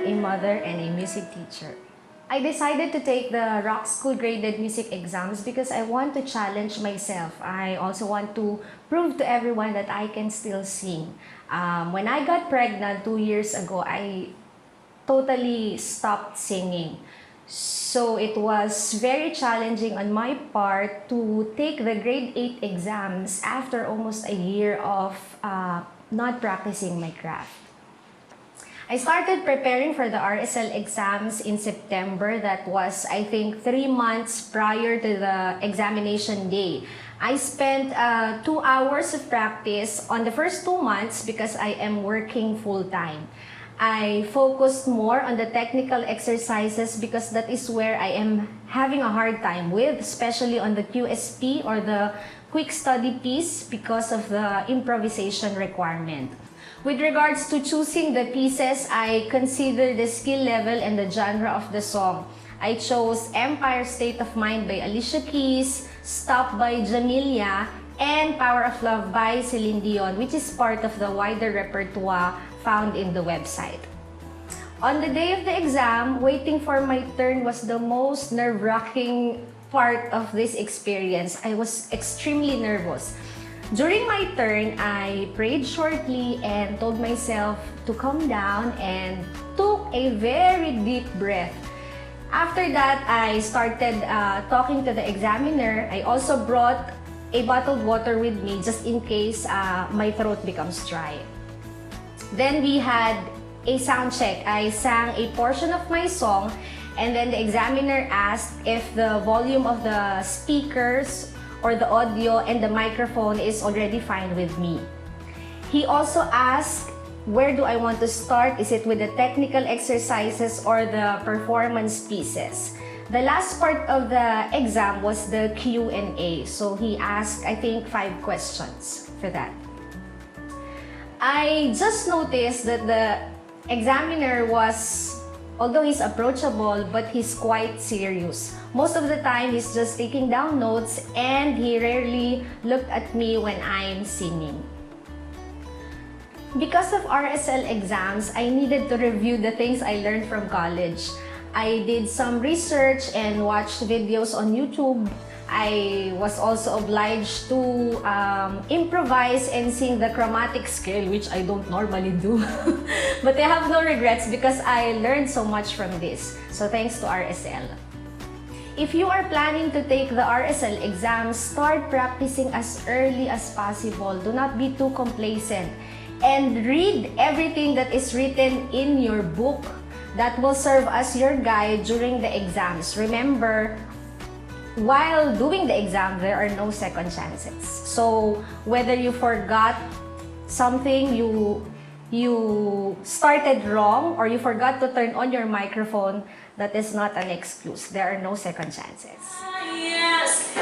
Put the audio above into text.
a mother, and a music teacher. I decided to take the Rock School graded music exams because I want to challenge myself. I also want to prove to everyone that I can still sing. When I got pregnant 2 years ago, I totally stopped singing. So it was very challenging on my part to take the grade 8 exams after almost a year of not practicing my craft. I started preparing for the RSL exams in September. That was, I think, 3 months prior to the examination day. I spent 2 hours of practice on the first 2 months because I am working full-time. I focused more on the technical exercises because that is where I am having a hard time with, especially on the QSP or the quick study piece because of the improvisation requirement. With regards to choosing the pieces, I consider the skill level and the genre of the song. I chose Empire State of Mind by Alicia Keys, Stop by Jamelia, and Power of Love by Celine Dion, which is part of the wider repertoire found in the website. On the day of the exam, waiting for my turn was the most nerve-wracking part of this experience. I was extremely nervous. During my turn, I prayed shortly and told myself to calm down and took a very deep breath. After that, I started talking to the examiner. I also brought a bottled water with me just in case my throat becomes dry. Then we had a sound check. I sang a portion of my song and then the examiner asked if the volume of the speakers or the audio and the microphone is already fine with me. He also asked, where do I want to start? Is it with the technical exercises or the performance pieces? The last part of the exam was the Q&A. So he asked, I think, 5 questions for that. I just noticed that the examiner was, although he's approachable, but he's quite serious. Most of the time, he's just taking down notes and he rarely looked at me when I'm singing. Because of RSL exams, I needed to review the things I learned from college. I did some research and watched videos on YouTube. I was also obliged to improvise and sing the chromatic scale, which I don't normally do. But I have no regrets because I learned so much from this. So thanks to RSL. If you are planning to take the RSL exams, start practicing as early as possible. Do not be too complacent. And read everything that is written in your book. That will serve as your guide during the exams. Remember, while doing the exam, there are no second chances. So whether you forgot something, you started wrong, or you forgot to turn on your microphone, that is not an excuse. There are no second chances. Yes.